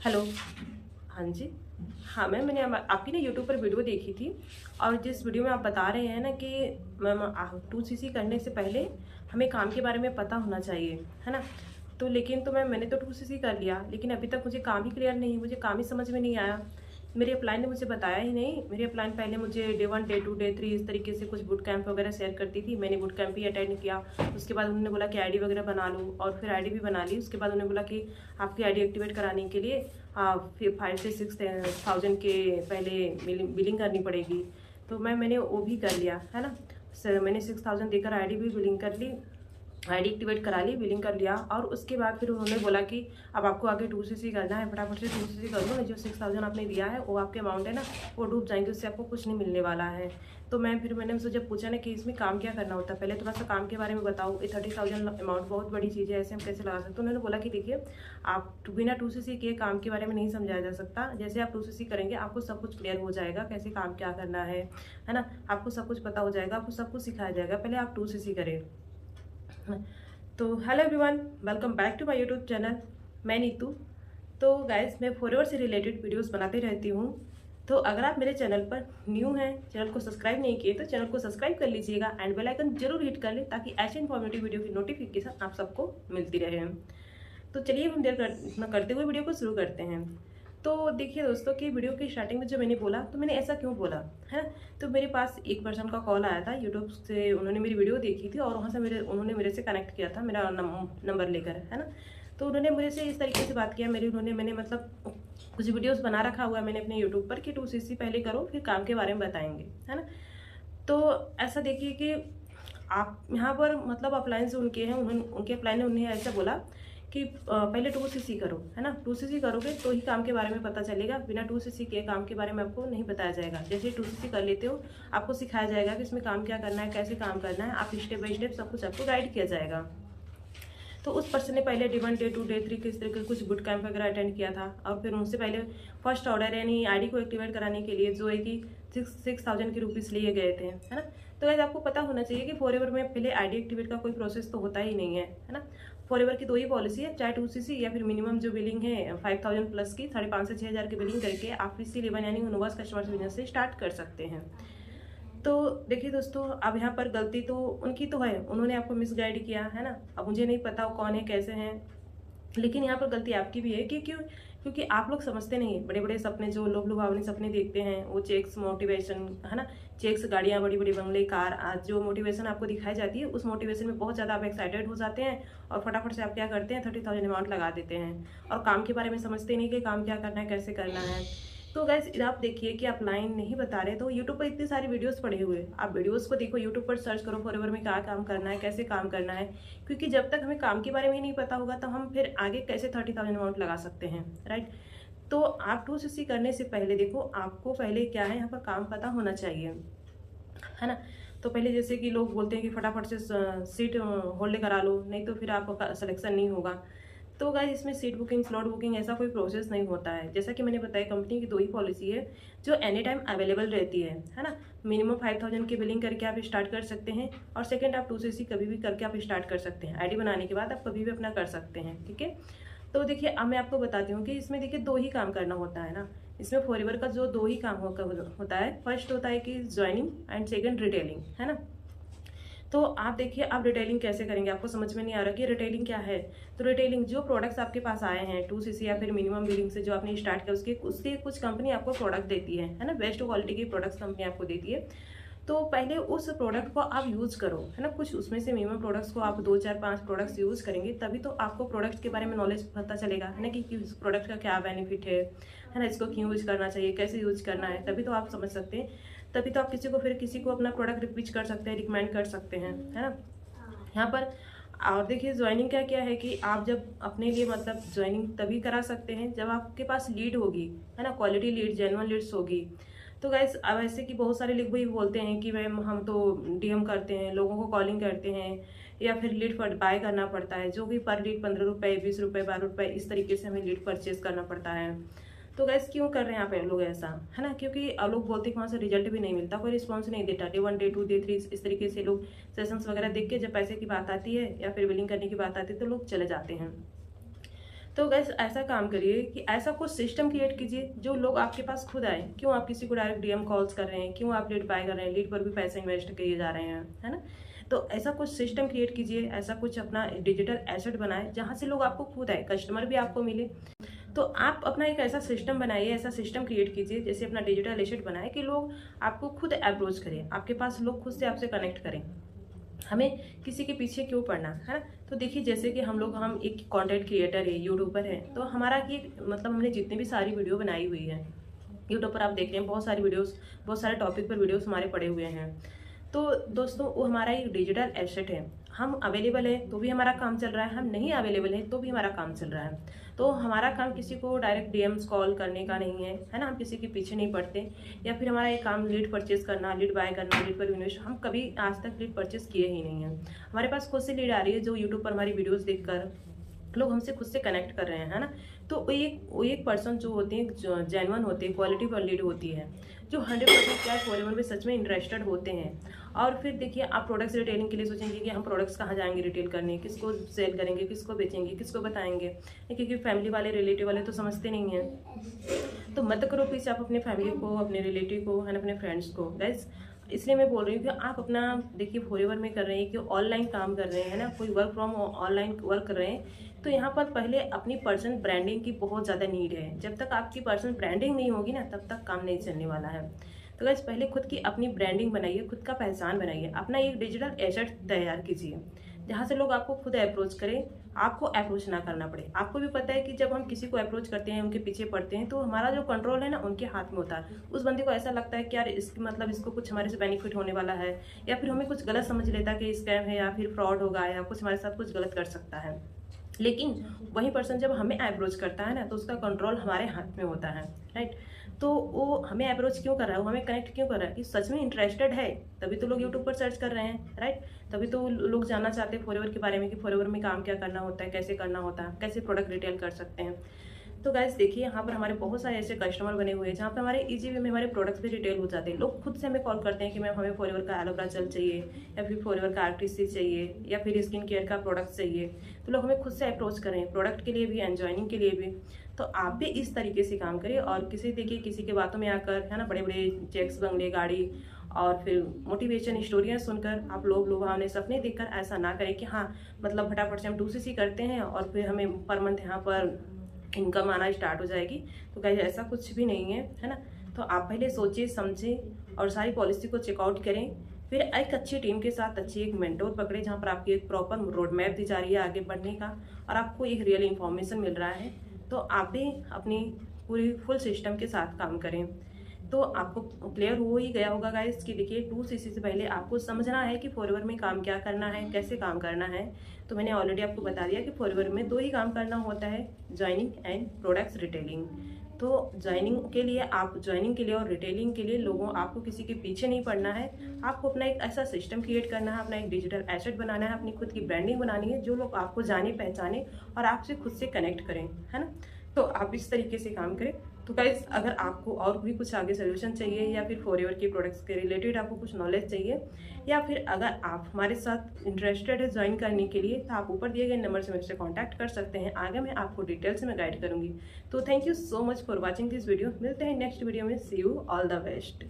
Hello. हाँ जी। हाँ ma'am, मैंने आपकी ना यूट्यूब पर वीडियो देखी थी, और जिस वीडियो में आप बता रहे हैं ना कि मैम 2cc करने से पहले हमें काम के बारे में पता होना चाहिए, है ना। तो लेकिन तो मैम मैंने तो 2cc कर लिया, लेकिन अभी तक मुझे काम ही क्लियर नहीं, मुझे काम ही समझ में नहीं आया। मेरे अपलाइन ने मुझे बताया ही नहीं। मेरे अपलाइन पहले मुझे डे 1 डे 2 डे 3 इस तरीके से कुछ बूट कैंप वगैरह शेयर करती थी। मैंने बूट कैंप ही अटेंड किया। उसके बाद उन्होंने बोला कि आईडी वगैरह बना लो, और फिर आईडी भी बना ली। उसके बाद उन्होंने बोला कि आपकी आईडी एक्टिवेट कराने के लिए फिर 5 से 6,000 के पहले बिलिंग करनी पड़ेगी। तो मैंने वो भी कर लिया, है ना। सर मैंने 6,000 देकर आईडी भी बिलिंग कर ली, आईडी एक्टिवेट करा ली, बिलिंग कर लिया। और उसके बाद फिर उन्होंने बोला कि अब आपको आगे 2cc करना है, फटाफट से 2cc कर लो, जो 6,000 आपने दिया है वो आपके अमाउंट है ना, वो डूब जाएंगे, उससे आपको कुछ नहीं मिलने वाला है। तो मैंने उनसे जब पूछा ना कि इसमें काम क्या करना होता है, पहले थोड़ा सा काम के बारे में बताओ, ये 30,000 अमाउंट बहुत बड़ी चीज़ है, ऐसे हम कैसे लगा सकते। तो उन्होंने बोला कि देखिए, आप बिना 2cc के काम के बारे में नहीं समझाया जा सकता। जैसे आप 2cc करेंगे आपको सब कुछ क्लियर हो जाएगा, कैसे काम क्या करना है ना, आपको सब कुछ पता हो जाएगा, आपको सब कुछ सिखाया जाएगा। पहले आप 2cc करें। तो hello everyone, welcome back to my YouTube channel. मैं नीतू। तो गाइस, मैं फॉरएवर से रिलेटेड वीडियोस बनाते रहती हूँ। तो अगर आप मेरे चैनल पर न्यू हैं, चैनल को सब्सक्राइब नहीं किए, तो चैनल को सब्सक्राइब कर लीजिएगा एंड बेल आइकन जरूर हिट कर लें, ताकि ऐसे इन्फॉर्मेटिव वीडियो की नोटिफिकेशन आप सबको मिलती रहे। तो चलिए हम देर करते हुए वीडियो को शुरू करते हैं। तो देखिए दोस्तों, कि वीडियो की स्टार्टिंग में जो मैंने बोला, तो मैंने ऐसा क्यों बोला है ना। तो मेरे पास एक पर्सन का कॉल आया था यूट्यूब से, उन्होंने मेरी वीडियो देखी थी और वहाँ से उन्होंने मेरे से कनेक्ट किया था, मेरा नंबर लेकर, है ना। तो उन्होंने मुझे से इस तरीके से बात किया, मैंने मतलब कुछ वीडियोस बना रखा हुआ है मैंने अपने यूट्यूब पर कि 2cc पहले करो, फिर काम के बारे में बताएंगे, है ना। तो ऐसा देखिए कि आप यहाँ पर मतलब अपलाइन से उनके हैं, उनके अपलाइन ने उन्हें ऐसा बोला कि पहले 2cc करो, है ना। 2cc करोगे तो ही काम के बारे में पता चलेगा, बिना 2cc के काम के बारे में आपको नहीं बताया जाएगा। जैसे 2cc कर लेते हो, आपको सिखाया जाएगा कि इसमें काम क्या करना है, कैसे काम करना है, आप स्टेप बाय स्टेप सब कुछ आपको गाइड किया जाएगा। तो उस पर्सन ने पहले डे 1 डे 2 डे 3 किस तरह के कुछ बूट कैंप वगैरह अटेंड किया था, और फिर उनसे पहले फर्स्ट ऑर्डर यानी आईडी को एक्टिवेट कराने के लिए जो है कि 6,000 के रुपीज़ लिए गए थे, है ना। तो वैसे आपको पता होना चाहिए कि फॉरएवर में पहले आईडी एक्टिवेट का कोई प्रोसेस तो होता ही नहीं है ना। फॉरएवर की 2 ही पॉलिसी है, चाहे 2cc या फिर मिनिमम जो बिलिंग है 5,000 प्लस की 5,500 से 6,000 की बिलिंग करके आप PC11 यानी यूनिवर्स कस्टमर बिजनेस से स्टार्ट कर सकते हैं। तो देखिए दोस्तों, अब यहाँ पर गलती तो उनकी तो है, उन्होंने आपको मिसगाइड किया, है ना। अब मुझे नहीं पता वो कौन है, कैसे हैं, लेकिन यहाँ पर गलती आपकी भी है कि क्योंकि आप लोग समझते नहीं। बड़े बड़े सपने, जो लोग लुभावनी सपने देखते हैं, वो चेक्स मोटिवेशन, है ना, चेक्स, गाड़ियाँ, बड़ी बड़ी बंगले, कार, आज जो मोटिवेशन आपको दिखाई जाती है, उस मोटिवेशन में बहुत ज़्यादा आप एक्साइटेड हो जाते हैं, और फटाफट से आप क्या करते हैं, 30,000 अमाउंट लगा देते हैं, और काम के बारे में समझते नहीं कि काम क्या करना है, कैसे करना है। तो गैस, आप देखिए कि आप लाइन नहीं बता रहे, तो यूट्यूब पर इतनी सारी वीडियोस पड़े हुए, आप वीडियोस को देखो, यूट्यूब पर सर्च करो फॉरएवर में क्या काम करना है, कैसे काम करना है। क्योंकि जब तक हमें काम के बारे में ही नहीं पता होगा, तो हम फिर आगे कैसे 30,000 अमाउंट लगा सकते हैं, राइट। तो आप 2cc करने से पहले देखो, आपको पहले क्या है, यहाँ पर काम पता होना चाहिए, है ना। तो पहले जैसे कि लोग बोलते हैं कि फटाफट से सीट होल्ड करा लो, नहीं तो फिर आपका सिलेक्शन नहीं होगा। तो गाइस, इसमें सीट बुकिंग, स्लॉट बुकिंग ऐसा कोई प्रोसेस नहीं होता है। जैसा कि मैंने बताया, कंपनी की 2 ही पॉलिसी है जो एनी टाइम अवेलेबल रहती है ना। मिनिमम 5,000 की बिलिंग करके आप स्टार्ट कर सकते हैं, और सेकंड आप 2cc कभी भी करके आप स्टार्ट कर सकते हैं। आईडी बनाने के बाद आप कभी भी अपना कर सकते हैं, ठीक है। तो देखिए, अब मैं आपको बताती हूँ कि इसमें देखिए 2 ही काम करना होता है ना। इसमें फॉरएवर का जो 2 ही काम होता है, फर्स्ट होता है कि ज्वाइनिंग एंड सेकंड रिटेलिंग, है ना। तो आप देखिए, आप रिटेलिंग कैसे करेंगे, आपको समझ में नहीं आ रहा कि रिटेलिंग क्या है। तो रिटेलिंग, जो प्रोडक्ट्स आपके पास आए हैं 2cc या फिर मिनिमम बिलिंग से जो आपने स्टार्ट किया, उसके कुछ कंपनी आपको प्रोडक्ट देती है ना, बेस्ट क्वालिटी की प्रोडक्ट्स कंपनी आपको देती है। तो पहले उस प्रोडक्ट को आप यूज़ करो, है ना। कुछ उसमें से मिनिमम प्रोडक्ट्स को आप 2 4 5 प्रोडक्ट्स यूज़ करेंगे, तभी तो आपको प्रोडक्ट के बारे में नॉलेज पता चलेगा, है ना, कि उस प्रोडक्ट का क्या बेनिफिट है ना, इसको क्यों यूज करना चाहिए, कैसे यूज करना है, तभी तो आप समझ सकते हैं। तभी तो आप किसी को अपना प्रोडक्ट रिपीट कर सकते हैं, रिकमेंड कर सकते हैं, है ना। यहाँ पर और देखिए, ज्वाइनिंग क्या क्या है कि आप जब अपने लिए मतलब ज्वाइनिंग तभी करा सकते हैं जब आपके पास लीड होगी, है ना, क्वालिटी लीड, जेन्युइन लीड्स होगी। तो गाइस, अब ऐसे कि बहुत सारे लोग भी बोलते हैं कि मैम हम तो डीएम करते हैं, लोगों को कॉलिंग करते हैं, या फिर लीड पर बाय करना पड़ता है, जो कि पर लीड 15 रुपये, 20 रुपये, 12 रुपये, इस तरीके से हमें लीड परचेज करना पड़ता है। तो गैस, क्यों कर रहे हैं आप लोग ऐसा, है ना, क्योंकि लोग बोलते हैं कि वहाँ से रिजल्ट भी नहीं मिलता, कोई रिस्पॉन्स नहीं देता। डे 1 डे 2 डे 3 इस तरीके से लोग सेशंस वगैरह देख के, जब पैसे की बात आती है या फिर बिलिंग करने की बात आती है, तो लोग चले जाते हैं। तो गैस ऐसा काम करिए कि ऐसा कुछ सिस्टम क्रिएट कीजिए जो लोग आपके पास खुद आए। क्यों आप किसी को डायरेक्ट डीएम कॉल्स कर रहे हैं, क्यों आप लीड बाय कर रहे हैं, लीड पर भी पैसे इन्वेस्ट किए जा रहे हैं, है ना। तो ऐसा कुछ सिस्टम क्रिएट कीजिए, ऐसा कुछ अपना डिजिटल एसेट बनाए जहाँ से लोग आपको खुद आए, कस्टमर भी आपको मिले। तो आप अपना एक ऐसा सिस्टम बनाइए, ऐसा सिस्टम क्रिएट कीजिए, जैसे अपना डिजिटल एसेट बनाए कि लोग आपको खुद अप्रोच करें, आपके पास लोग खुद से आपसे कनेक्ट करें। हमें किसी के पीछे क्यों पड़ना है ना। तो देखिए जैसे कि हम एक कंटेंट क्रिएटर है, यूट्यूबर है, तो हमारा कि मतलब हमने जितनी भी सारी वीडियो बनाई हुई है यूट्यूब पर, आप देख रहे हैं बहुत सारी वीडियोस, बहुत सारे टॉपिक पर वीडियोस हमारे पड़े हुए हैं। तो दोस्तों वो हमारा एक डिजिटल एसेट है। हम अवेलेबल है तो भी हमारा काम चल रहा है, हम नहीं अवेलेबल है तो भी हमारा काम चल रहा है। तो हमारा काम किसी को डायरेक्ट डीएम्स कॉल करने का नहीं है ना, हम किसी के पीछे नहीं पड़ते। या फिर हमारा एक काम लीड परचेज करना, लीड बाय करना, लीड पर इन्वेस्ट, हम कभी आज तक लीड परचेज किए ही नहीं है। हमारे पास खुद से लीड आ रही है, जो यूट्यूब पर हमारी वीडियोज़ देखकर लोग हमसे खुद से कनेक्ट कर रहे हैं, है ना। तो वो एक पर्सन जो होते हैं, जो जेन्युइन होते हैं, क्वालिटी पर लीड होती है, जो 100% क्या फॉरएवर में सच में इंटरेस्टेड होते हैं। और फिर देखिए आप प्रोडक्ट्स रिटेलिंग के लिए सोचेंगे कि हम प्रोडक्ट्स कहाँ जाएंगे रिटेल करने, किसको सेल करेंगे, किसको बेचेंगे, किसको बताएंगे, क्योंकि फैमिली वाले रिलेटिव वाले तो समझते नहीं हैं। तो मत करो पीछे आप अपने फैमिली को, अपने रिलेटिव को, है ना, अपने फ्रेंड्स को। गाइस इसलिए मैं बोल रही हूँ कि आप अपना देखिए फॉरएवर में कर रहे हैं कि ऑनलाइन काम कर रहे हैं ना, कोई वर्क फ्रॉम ऑनलाइन वर्क कर रहे हैं, तो यहाँ पर पहले अपनी पर्सनल ब्रांडिंग की बहुत ज़्यादा नीड है। जब तक आपकी पर्सनल ब्रांडिंग नहीं होगी ना, तब तक काम नहीं चलने वाला है। तो गाइस पहले खुद की अपनी ब्रांडिंग बनाइए, खुद का पहचान बनाइए, अपना एक डिजिटल एसेट तैयार कीजिए जहाँ से लोग आपको खुद अप्रोच करें, आपको अप्रोच ना करना पड़े। आपको भी पता है कि जब हम किसी को अप्रोच करते हैं, उनके पीछे पड़ते हैं, तो हमारा जो कंट्रोल है ना उनके हाथ में होता है। उस बंदे को ऐसा लगता है कि यार इसकी मतलब इसको कुछ हमारे से बेनिफिट होने वाला है, या फिर हमें कुछ गलत समझ लेता है कि स्कैम है या फिर फ्रॉड होगा या कुछ हमारे साथ कुछ गलत कर सकता है। लेकिन वही पर्सन जब हमें अप्रोच करता है ना, तो उसका कंट्रोल हमारे हाथ में होता है, राइट। तो वो हमें अप्रोच क्यों कर रहा है, वो हमें कनेक्ट क्यों कर रहा है, कि सच में इंटरेस्टेड है, तभी तो लोग यूट्यूब पर सर्च कर रहे हैं, राइट। तभी तो लोग जानना चाहते हैं फॉरएवर के बारे में, कि फॉरएवर में काम क्या करना होता है, कैसे करना होता है, कैसे प्रोडक्ट रिटेल कर सकते हैं। तो गाइस देखिए यहाँ पर हमारे बहुत सारे ऐसे कस्टमर बने हुए हैं जहाँ पे हमारे इजी वे में हमारे प्रोडक्ट्स भी रिटेल हो जाते हैं। लोग खुद से हमें कॉल करते हैं कि मैम हमें फॉरएवर का एलोवेरा जेल चाहिए, या फिर फॉरएवर का आर्टिसी चाहिए, या फिर स्किन केयर का प्रोडक्ट चाहिए। तो लोग हमें खुद से अप्रोच करें, प्रोडक्ट के लिए भी एंड जॉइनिंग के लिए भी। तो आप भी इस तरीके से काम करिए, और देखिए किसी के बातों में आकर, है ना, बड़े बड़े चेक्स, बंगले, गाड़ी और फिर मोटिवेशन स्टोरियाँ सुनकर आप लोग लुभावने सपने देखकर ऐसा ना करें कि हाँ मतलब फटाफट से हम 2cc करते हैं और फिर हमें पर मंथ यहाँ पर इनकम आना स्टार्ट हो जाएगी। तो गाइस ऐसा कुछ भी नहीं है ना। तो आप पहले सोचिए, समझें और सारी पॉलिसी को चेकआउट करें, फिर एक अच्छी टीम के साथ अच्छी एक मेंटोर पकड़े जहाँ पर आपकी एक प्रॉपर रोड मैप दी जा रही है आगे बढ़ने का, और आपको एक रियल इन्फॉर्मेशन मिल रहा है। तो आप भी अपनी पूरी फुल सिस्टम के साथ काम करें। तो आपको क्लियर हो ही गया होगा गाइस कि देखिए 2cc से पहले आपको समझना है कि फॉरएवर में काम क्या करना है, कैसे काम करना है। तो मैंने ऑलरेडी आपको बता दिया कि फॉरएवर में 2 ही काम करना होता है, ज्वाइनिंग एंड प्रोडक्ट्स रिटेलिंग। तो ज्वाइनिंग के लिए और रिटेलिंग के लिए लोगों आपको किसी के पीछे नहीं पड़ना है। आपको अपना एक ऐसा सिस्टम क्रिएट करना है, अपना एक डिजिटल एसेट बनाना है, अपनी खुद की ब्रांडिंग बनानी है, जो लोग आपको जाने पहचाने और आपसे खुद से कनेक्ट करें, है ना। तो आप इस तरीके से काम करें। तो गाइस अगर आपको और भी कुछ आगे सोल्यूशन चाहिए, या फिर फॉरएवर के प्रोडक्ट्स के रिलेटेड आपको कुछ नॉलेज चाहिए, या फिर अगर आप हमारे साथ इंटरेस्टेड है ज्वाइन करने के लिए, तो आप ऊपर दिए गए नंबर से मेरे से कॉन्टैक्ट कर सकते हैं। आगे मैं आपको डिटेल्स में गाइड करूंगी। तो thank you so much for watching this video. मिलते हैं नेक्स्ट वीडियो में। सी यू, ऑल द बेस्ट।